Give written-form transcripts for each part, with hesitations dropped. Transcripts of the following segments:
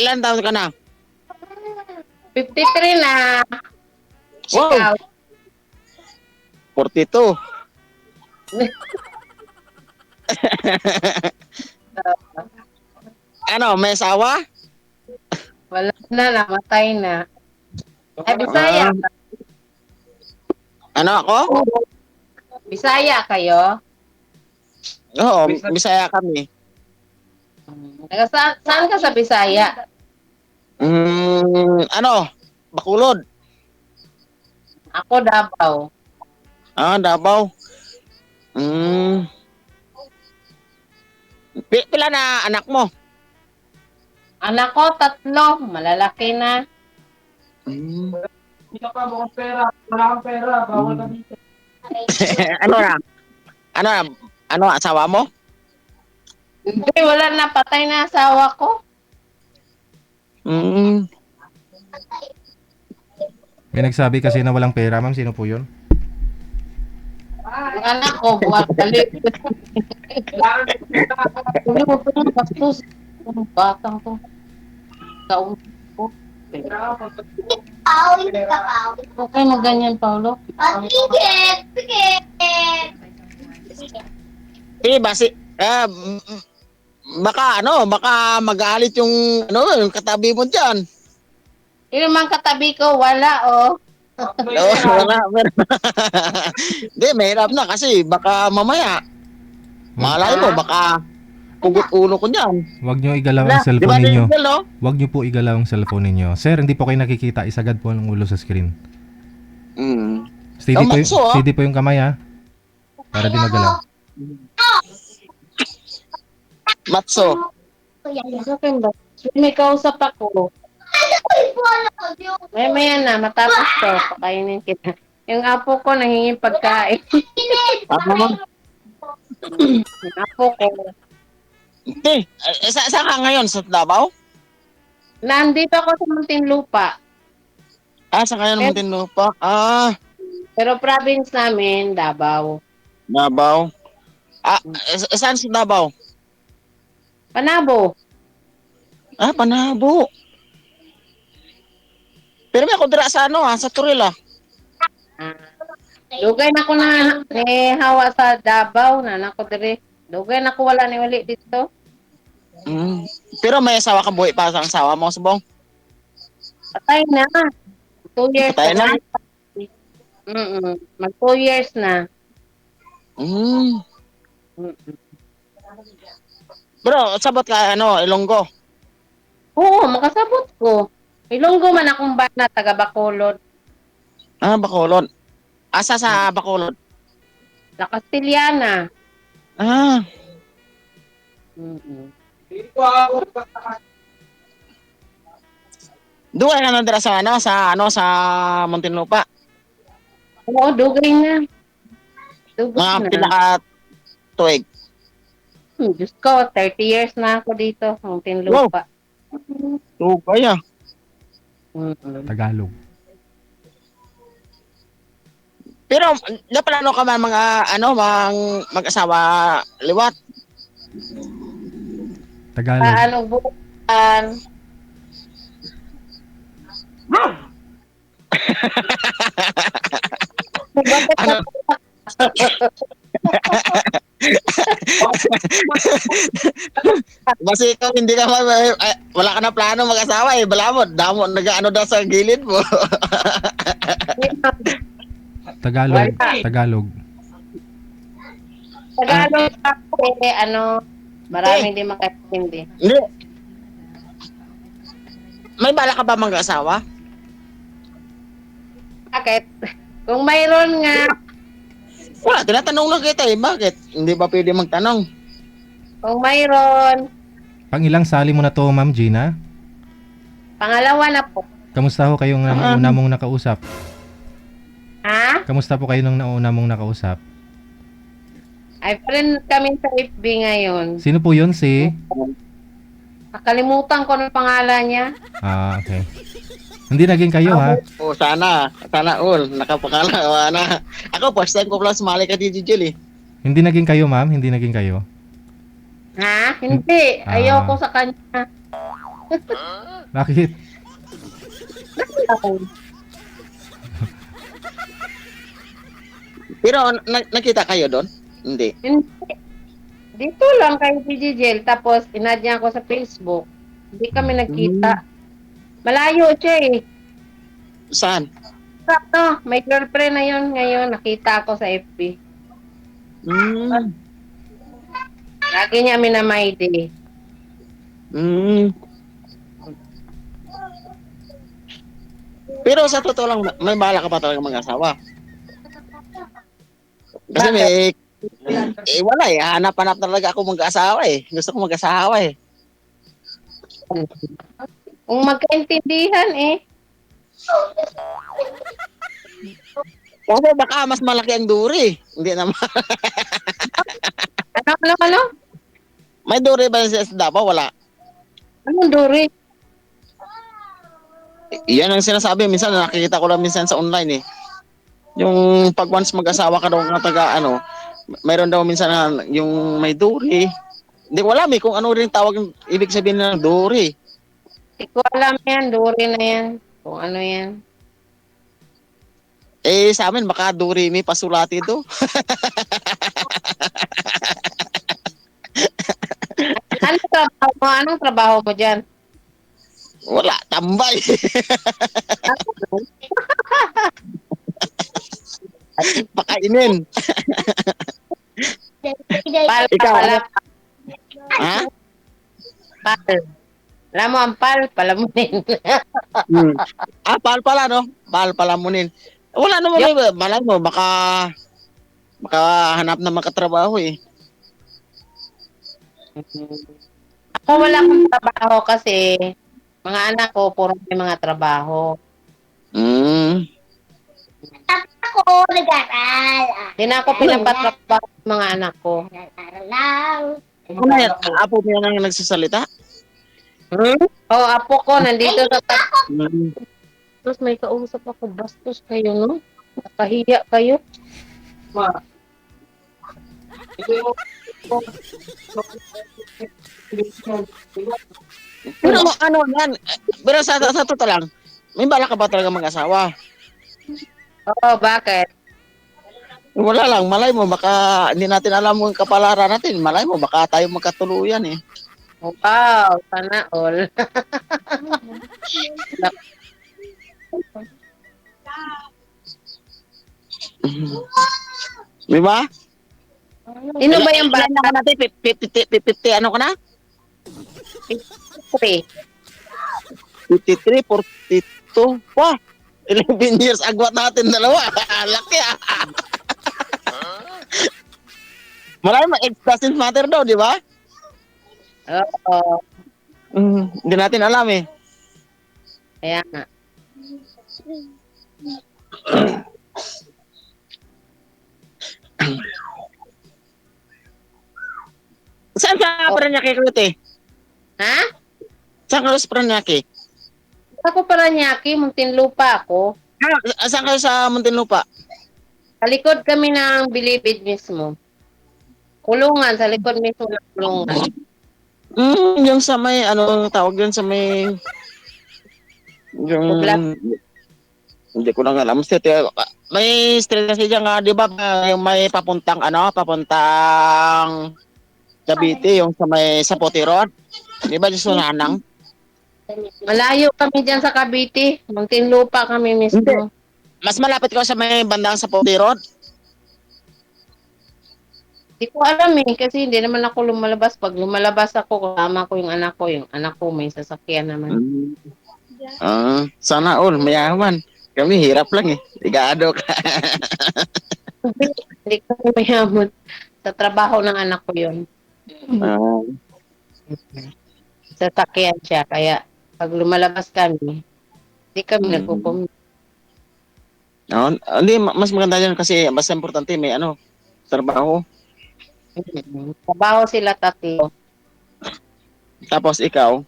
Ilan taon ka na? 53 na. Wow, Ikaw. 42. Ano, may asawa? Wala na, namatay na. Ay, Bisaya. Ah, ano ako? Bisaya kayo? Oo, Bisaya kami. Saan ka sa Bisaya? Ano? Bacolod. Ako, Davao. Davao. Mm, pila na anak mo? Anak ko, 3. Malalaki na. Mm. Hindi ka pa mukhang pera. Wala kang pera. Bawal ka dito. Ano na? Ano na? Ano, asawa mo? Hindi, wala na. Patay na asawa ko. Mm. May nagsabi kasi na walang pera, ma'am. Sino po yun? Ang anak ko, buwan balik. Hindi mo pa yung bastos. Ang batang to. Kausap ko. Okay mo ganyan, Paulo? Basi, baka magalit yung katabi mo diyan. Yung mga katabi ko, wala, oh. Wala, pero hindi, mahirap na kasi baka mamaya, malay mo, baka pugot ulo ko diyan. Huwag nyo igalaw Wala. ang Di ba, cellphone ninyo. Rizal, no? Huwag nyo po igalaw ang cellphone ninyo. Sir, hindi po kayo nakikita. Isagad po ang ulo sa screen. Mm. Steady po, Matso, ah. steady po yung kamay, ha? Para di magalaw. Matso. Okay ba? May kausap ako. Maya na, matapos to. Pakainin kita. Yung apo ko, nahingin pagkain. Ano mo? Yung apo ko. Saan ka ngayon? Sa Davao? Nandito ako sa Muntinlupa. Saan kayo ng Muntinlupa? Pero province namin, Davao. Davao. Saan sa Davao? Panabo. Panabo. Pero may ako dira sa sa Turil, Dugay na ko na hawa sa Davao na nako dire. Dugay na ko wala ni wali dito. Mm. Pero may asawa ka, buhay pa sa asawa mo, subong? Patay na. 2 years Patay na? Mag 2 years na. Mm. Mm-mm. Bro, sabot ka, Ilonggo? Oo, makasabot ko. Ilonggo man akong bana, taga Bacolod. Bacolod. Asa sa Bacolod? La Castellana. Ah, Mm-mm. duwa na nandira sa Muntinlupa. Oo, dugay na. Dugay Mga na. pila ka tuig. Diyos ko, 30 years na ako dito, Muntinlupa. Tugay, Mm-mm. Tagalog. Pero, naplano ka man mag-asawa liwat? Tagalog. Anong bukan? Ano? Kasi ikaw hindi ka wala ka na plano mag-asawa balamod, damo nag-ano daw sa gilid mo. Tagalog. Wala. Tagalog. Tagalog kasi marami din makaintindi. Hindi. May bala ka ba mag-asawa? Bakit? Kung mayroon nga, Wala, tinatanong lang kita bakit? Hindi ba pwede magtanong? kung mayroon, Pang ilang sali mo na to, Ma'am Gina? pangalawa na po. Kamusta ho kayong nauna mong nakausap? Ha? Kamusta po kayo nung nauna mong nakausap? Ay, friend kami sa FB ngayon. Sino po yun? Si? Nakalimutan ko ng pangalan niya. Okay. Hindi naging kayo, ha? Sana all, nakapakala na. Ako, first time ko pala sumali ka dito, Julie. Hindi naging kayo, ma'am? Hindi naging kayo? Ha? Hindi. Ayoko sa kanya. Bakit? Pero nakita kayo doon? Hindi. Hindi. Dito lang kay PGGL. Tapos, inad niya ako sa Facebook. Hindi kami nagkita. Malayo siya eh. Saan? No, may girlfriend na yun ngayon. Nakita ako sa FB. Mm. Lagi niya minamaide. Mm. Pero sa totoo lang, may bala ka pa talaga mag-asawa. Kasi Bakit? may, wala eh. Hanap-hanap talaga ako mag-asawa eh. Gusto ko mag-asawa eh. Kung magkaintindihan eh. Kasi baka mas malaki ang duri. Hindi naman. Ano? May duri ba sa Davao? Wala. Anong duri? Yan ang sinasabi. Minsan nakikita ko lang minsan sa online eh. Yung pag once mag-asawa ka daw ng taga ano, mayroon daw minsan na yung may duri. Hindi ko alam eh kung ano rin tawag ibig sabihin ng duri. Hindi ko alam yan. Duri na yan. Kung ano yan. Eh sa amin baka duri may pasulati do. Anong trabaho mo? Anong trabaho mo dyan? Wala, tambay. Pakainin. Pal Ikaw, pala. Ha? Pal. Alam mo ang pal, palamunin. Hmm. Pal pala no? Pal palamunin. Wala naman eh. Malay mo, baka hanap na makatrabaho eh. Ako wala akong trabaho kasi mga anak ko puro may mga trabaho. Mm. Ako nag-aral. Hindi na ako pinapatrabaho ng mga anak ko. Nag-aral lang. Ano yan? Apo mo yan ang nagsasalita? Oh, apo ko nandito sa Mm. Tapos may kausap ako, bastos kayo, no? Nakahiya kayo. Pero ano yan? Pero sa totoo lang, may bala ka ba talaga mag-asawa? Oo, bakit? Wala lang, malay mo, baka hindi natin alam yung kapalaran natin. Malay mo, baka tayo magkatuluyan eh. Wow, sana all. Di ba? Sino ba yung Ilan na bata? ka natin? 50, ano ka na? 3? 53, 42. Wah! 11 years agwat natin dalawa. Laki ah. Malay mo, age doesn't matter daw, di ba? Oo, Hindi natin alam eh. kaya nga. Saan ka Paranaque, Klute? Ha? Saan ka sa Paranaque? Ako Paranaque, Muntinlupa ako. Saan kayo sa Muntinlupa? Sa likod kami ng Bilibid mismo. Kulungan, sa likod mismo ng kulungan. Yung sa may, ano tawag yun sa may, yung, Poblat. hindi ko lang alam. May street kasi dyan nga, di ba, yung may papuntang, papuntang Cavite, yung sa may Sapote Road. Di ba, yung Sunanang? Malayo kami dyan sa Cavite. Muntinlupa kami mismo. Mas malapit ko sa may bandang Sapote Road. Hindi ko alam eh, kasi hindi naman ako lumalabas. Pag lumalabas ako, kasama ko yung anak ko. Yung anak ko may sasakyan naman. Sana all, mayaman. Kami hirap lang eh. Ligado ka. Hindi ko mayaman. Sa trabaho ng anak ko yun. Sasakyan siya. Kaya pag lumalabas kami, hindi kami nagkukumit. Hindi, mas maganda yan kasi mas importante may trabaho. Trabaho sila tatlo. Tapos ikaw,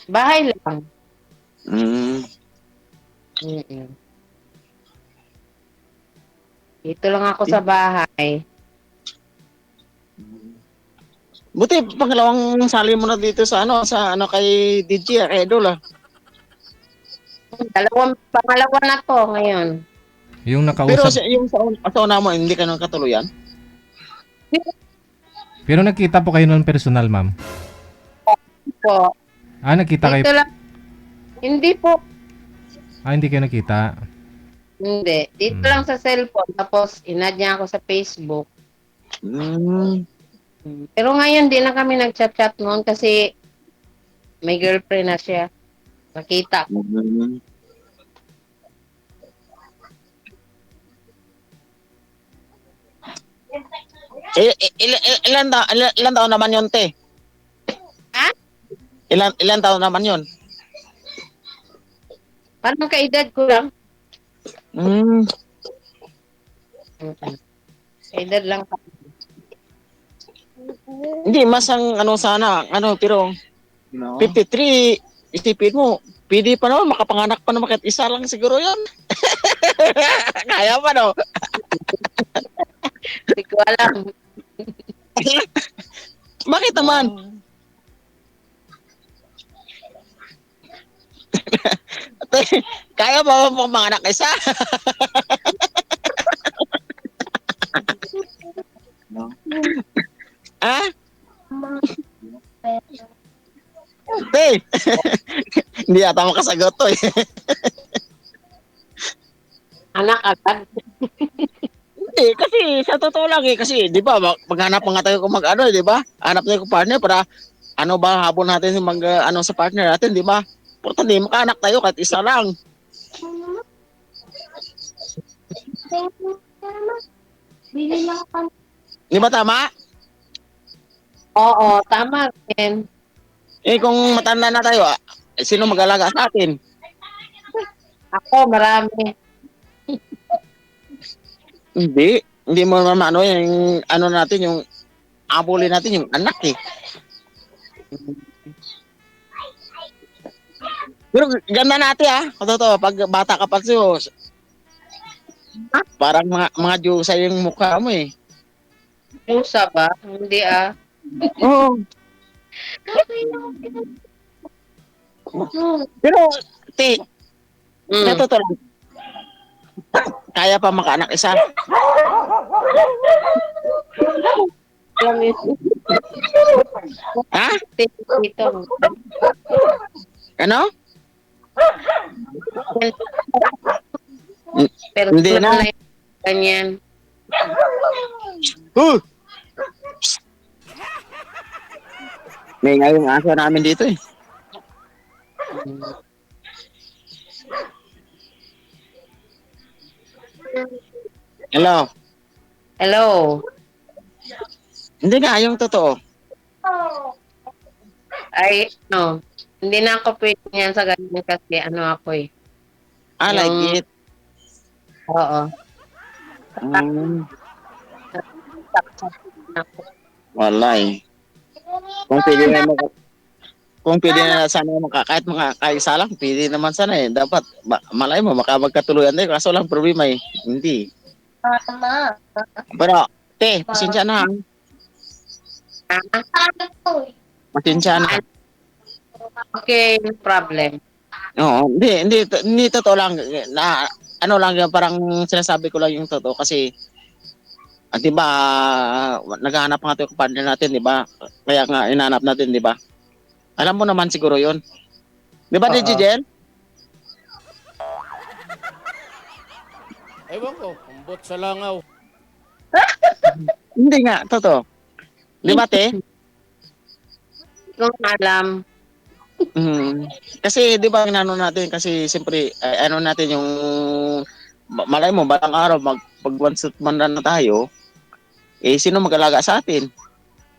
Bahay lang. Dito lang ako sa bahay. Buti pangalawang sali mo na dito sa ano kay DJ, kay Idol ah. Pangalawa na to ngayon. Yung Pero nakausap, yung sa una mo, hindi ka nang katuluyan? pero nagkita po kayo noon personal, ma'am. Po. Nagkita kayo. Dito lang. Hindi po. Hindi kayo nakita. Hindi. Dito Hmm. lang sa cellphone. Tapos, inad niya ako sa Facebook. Hmm. Pero ngayon, di na kami nag-chat-chat noon kasi may girlfriend na siya. Nakita ko. Hmm. Ilan taon naman yun, te? Ha? Ilan taon naman yun? Parang kaedad ko lang. Hmm. Kaedad lang. Hindi, mas ang ano sana, ano, pero 53, isipin mo, pwede pa naman, makapanganak pa naman kahit isa lang siguro yun. Kaya pa, no? Hindi ko alam. Bakit naman? Kaya pa ba panganak isa? Ha? Hey! Hindi ata makasagot to eh. Anak agad. Hindi, kasi sa totoo lang eh. Kasi, di ba, maghanap pa nga tayo kung mag-ano, di ba? Hanap tayo kung partner para, ano ba, habol natin yung ano sa partner natin, di ba? Importante, makaanak tayo kahit isa lang. Bili lang ako. Di ba tama? Oo, tama rin. Eh, kung matanda na tayo, sino mag-alaga sa atin? Ako, marami. Hindi. Hindi mo naman ano, yung ano natin, yung abulin natin, yung anak eh. Pero ganda natin totoo, pag bata ka pa siyo, parang mga Diyosa yung mukha mo eh. Pusa ba? Hindi ah. Oo. Pero, te, sa Mm. totoo lang, kaya pa makaanak isa. Alam mo Ha? dito. Ano? Pero Hindi na. ganyan. Uh! May nga yung aso namin dito eh. Hello? Hello. Hindi nga, yung totoo. Ay, no. Hindi na ako pwede yan sa ganyan kasi ano ako eh. I like Yung- it. Oo. Mm, wala eh. Kung pwede na sana kahit mga kaisa lang, pwede naman sana eh. Dapat, malay mo, magkatuluyan tayo. Kaso lang problema eh. Hindi. Mama. Pero, te, pasensya na ha. Ano to? Pasensya na. Okay, no problem. Oo, hindi totoo lang. Na, ano lang, parang sinasabi ko lang yung totoo kasi, 'di ba, naghahanap nga tayo ng partner natin, 'di ba? Kaya nga, inaanap natin, 'di ba? Alam mo naman siguro yun. 'Di ba, Oo. DJ Jen? Ewan ko, kumbot sa langaw. Hindi nga, totoo. 'Di ba, te? Kung alam. Kasi 'di ba inano natin kasi siyempre ano natin yung malay mo balang araw pag one shot man na tayo sino mag-alaga sa atin?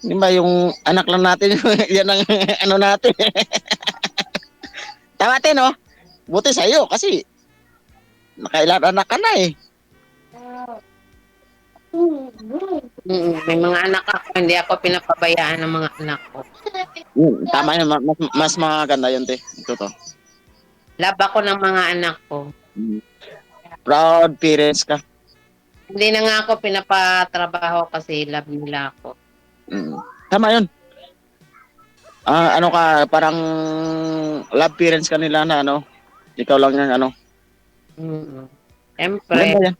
'Di ba yung anak lang natin yan ang ano natin. Tama tin no? Buti sa iyo kasi nakailan anak ka na eh. May mga anak ako, hindi ako pinapabayaan ng mga anak ko. Tama yun, mas maganda yun te. Totoo. Love ako ng mga anak ko. Proud parents ka. Hindi na nga ako pinapatrabaho kasi love nila ako. Tama yun. ano ka, parang love parents ka nila na ano, ikaw lang yung ano. Siyempre. Maganda yan.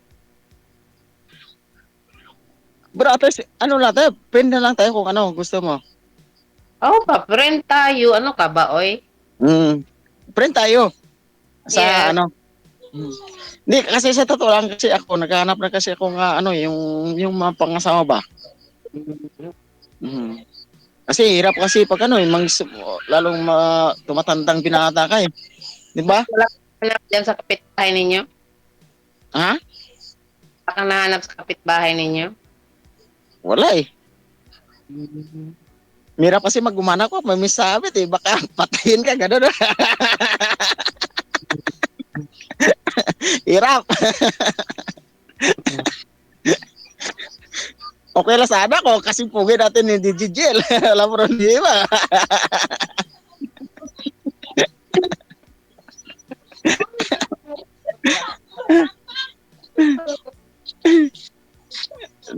Bro, at least, ano lang tayo, friend na lang tayo kung ano, gusto mo. Pa-friend tayo. Ano ka ba, oy? Friend tayo. Sa Yes. ano. Hindi, kasi sa totoo lang kasi ako, naghahanap na kasi ako nga, ano, yung mga pangasawa ba. Mm. Kasi hirap kasi pag ano, lalong tumatandang binata ka eh. Di ba? Wala dyan sa kapitbahay ninyo? Ha? Baka nahanap sa kapitbahay ninyo? Wala eh. Hirap kasi magumana ko, may misabit eh. Baka patayin ka, gano'n. Hirap. Okay lang sana ko kasi pugin natin ni DJ. Alam mo rin, di ba?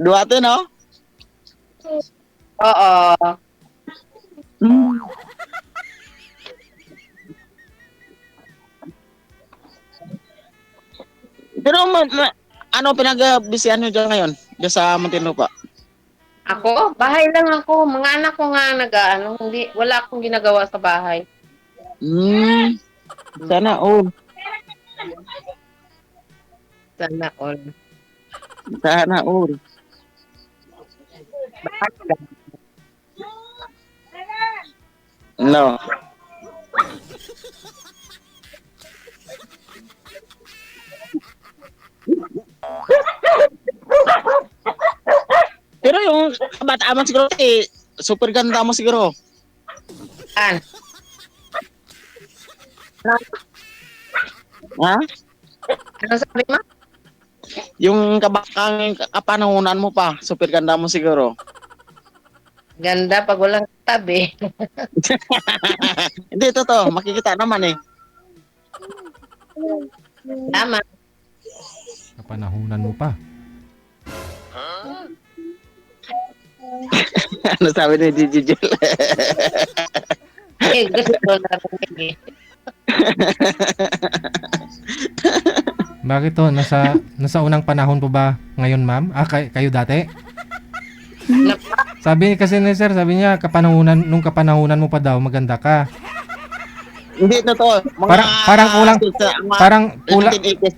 Duwate, no? Oo. Pero ano pinag-bisihan nyo dyan ngayon? Dyan sa Muntinlupa? Ako? Bahay lang ako. Mga anak ko nga wala akong ginagawa sa bahay. Sana all. Sana all. Sana all. Bahay lang. No. Pero yung kabataan mo siguro super ganda mo siguro. Saan? Ha? Ano sabi mo? Yung kapanahunan mo pa, super ganda mo siguro. Ganda pag walang tabi. Hindi, totoo. Makikita naman eh. Tama. Kapanahunan mo pa. Ano sabi ni DJ Jel? Gusto ko na rin. Bakit to? Nasa unang panahon po ba ngayon, ma'am? Kayo dati? Sabi kasi ni sir, sabi niya, nung kapanahunan mo pa daw, maganda ka. Hindi, totoo. Parang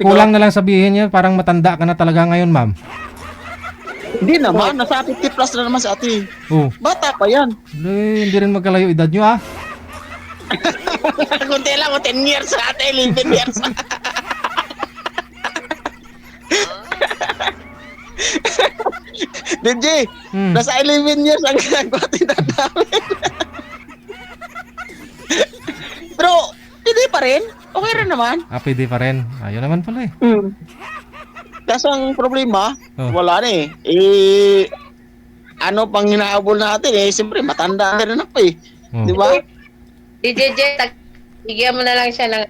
kulang na lang sabihin niya, parang matanda ka na talaga ngayon, ma'am. Hindi naman, nasa 50 plus na naman sa ate. Oh, Bata pa yan. hindi rin magkalayo edad niyo, ah. Kunti lang, 10 years sa ate, 11 years. DJ, nasa 11 years ang nagpatid namin. Pero, hindi pa rin. Okay rin naman. Pwede pa rin. Ayun naman pala eh. Kaso ang problema, Oh. wala na eh. Ano pang hinahabol natin eh. Siyempre, matanda na rin ako eh. Oh. Di ba? DJ bigyan mo na lang siya ng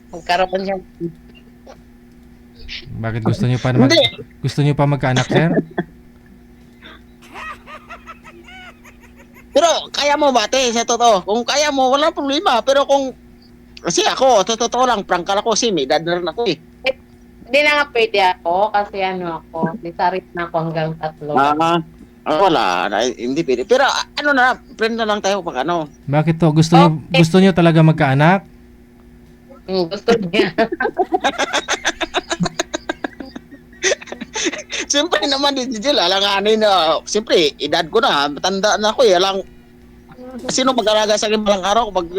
magkaroon siya. Bakit gusto niyo pa Hindi. gusto niyo pa magkaanak, sir? Pero, kaya mo ba, te? Sa totoo. Kung kaya mo, wala problema. Pero kung, kasi ako, sa totoo lang, prangkal ako kasi may edad na rin ako eh. Hindi na nga pwede ako kasi lisarit na ako hanggang 3. Wala. Hindi pwede. Pero, ano na, friend na lang tayo pag ano. Bakit to? Gusto niyo talaga magkaanak? Gusto niya. Siyempre naman, DJ, alanganin na, siyempre, edad ko na, matanda na ako eh, sino mag-alaga sa akin balang araw pag,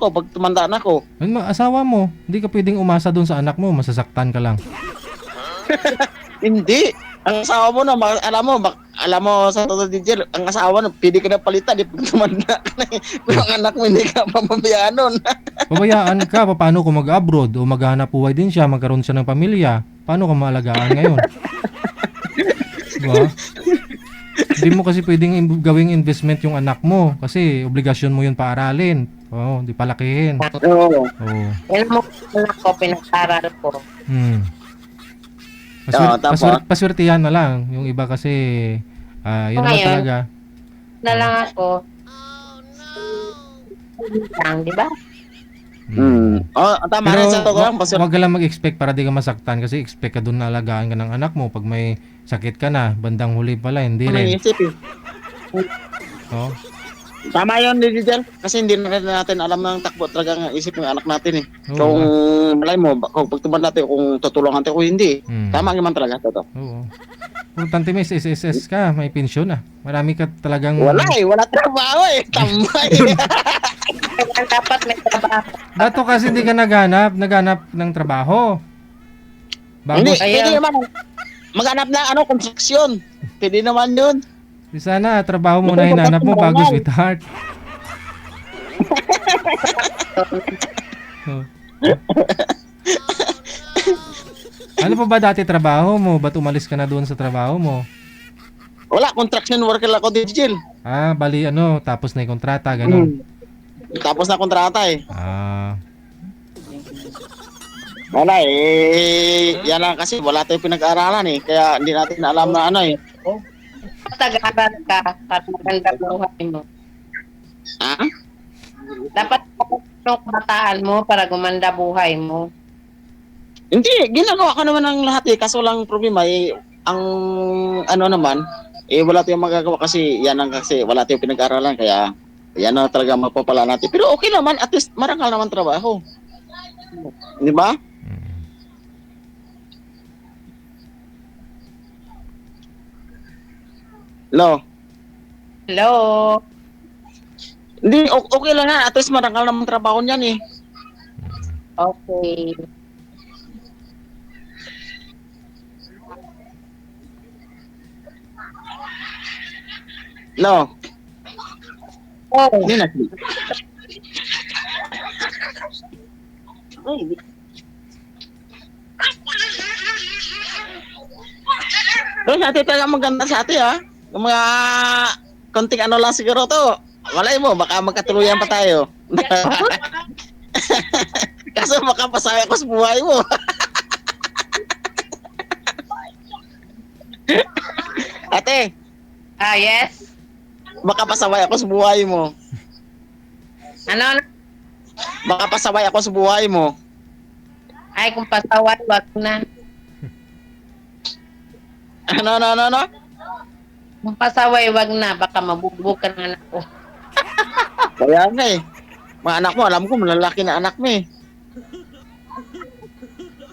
pag tumanda na ako? Asawa mo, hindi ka pwedeng umasa doon sa anak mo, masasaktan ka lang. Hindi. Ang asawa mo na, alam mo sa totoo DJ, ang asawa na, pwede ka na palitan, pag tumanda ka na eh. Kung ang anak mo, hindi ka pamabayaan nun. Pabayaan ka, paano kung mag-abroad o maghanap buhay din siya, magkaroon siya ng pamilya? Paano ka maalagaan ngayon? Diba? Hindi mo kasi pwedeng gawing investment yung anak mo kasi obligasyon mo yun paaralin. Di palakihin. Oo. Yan mo anak ko, pinag-aral ko. Paswertihan na lang. Yung iba kasi, yun naman Ngayon, talaga. Na lang ako. lang, di ba? Oh, tama Pero rin sa to ko lang. wag ka lang mag-expect para di ka masaktan kasi expect ka doon na alagaan ka ng anak mo pag may sakit ka na, bandang huli pala, hindi May rin. isip eh. Oh. Tama yun, Digital. Kasi hindi na rin natin alam ng takbo talaga ng isip ng anak natin eh. Oo. Kung malay mo, kung pagtuman natin, kung tutulungan natin, kung hindi. Mm. Tama naman talaga, totoo. Oo. Importante may SSS ka, may pensyon na. Marami ka talagang... Wala eh, wala trabaho eh. Tambay. Kaya dapat may trabaho. Dato kasi hindi ka naghanap ng trabaho. Bago, Hindi, Ayan. pwede naman. Maghanap na construction. Pwede naman yun. di sana trabaho muna hinanap mo bago sweetheart. Oh. Ano pa ba dati trabaho mo? Ba't umalis ka na doon sa trabaho mo? Wala, construction worker ako, Digital. Ah, bali ano, tapos na yung kontrata, ganun. Tapos na kontrata eh. Ah, Wala eh. Yan lang kasi wala tayong pinag-aaralan eh. Kaya hindi natin alam na ano eh. Tag-aral ka para maganda buhay mo. Ha? Dapat yung kabataan mo para gumanda buhay mo. Hindi, ginagawa ko naman ng lahat eh. Kaso lang problema eh, ang ano naman, eh wala tayong magagawa kasi yan ang kasi wala tayong pinag-aaralan. Kaya yan na talaga mapapala natin. Pero okay naman, at least marangal naman trabaho. Di ba? No. Hello? Hindi, okay lang na. At least marangal naman trabaho niyan eh. Okay. No. Oh, Hindi na. Pero sa atin talaga maganda sa atin ha. Yung mga konting ano lang siguro to. Malay mo, baka magkatuluyan pa tayo. Kaso baka pasaya ko sa buhay mo. Ate, yes? baka pasaway ako sa buhay mo. Ano? Baka pasaway ako sa buhay mo. Ay, kung pasaway, wag na. Ano? Kung pasaway, wag na. Baka mabugbog ka ng anak ko. Kaya nga eh. Mga anak mo, alam ko, malalaki na anak mo eh.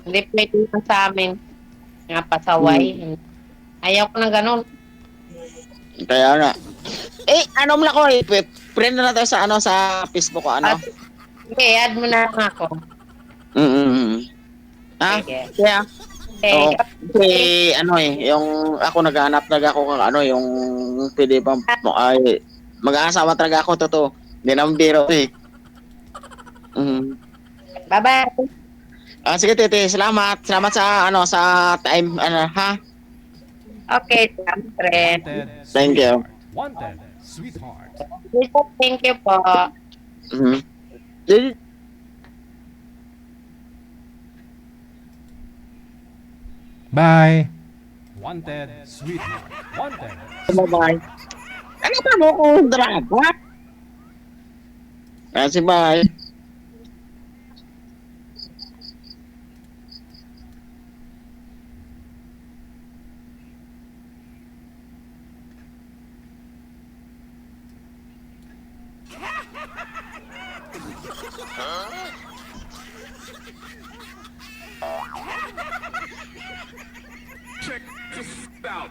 Hindi pwede yun sa amin. Nga pasaway. Ayaw ko ng ganun. Kaya nga. Eh, ano mo lang ko eh. Friend na tayo sa ano sa Facebook ko ano. Okay, add mo na lang ako. Ha? Sige. Kaya, Okay. oo. Kasi ano eh, yung ako naghahanap talaga ako ng ano, yung pwede pa ay mag-aasawa talaga ako, totoo. Hindi naman biro eh. Bye-bye. Sige, tete, salamat. Salamat sa ano sa time ano ha. Okay, friend. Thank you. Wanted, sweetheart. Thank you po. Mhm. Bye. Wanted, sweetheart. Wanted. Bye-bye. Ano pa mo ko drama? Kasi bye. Check this out.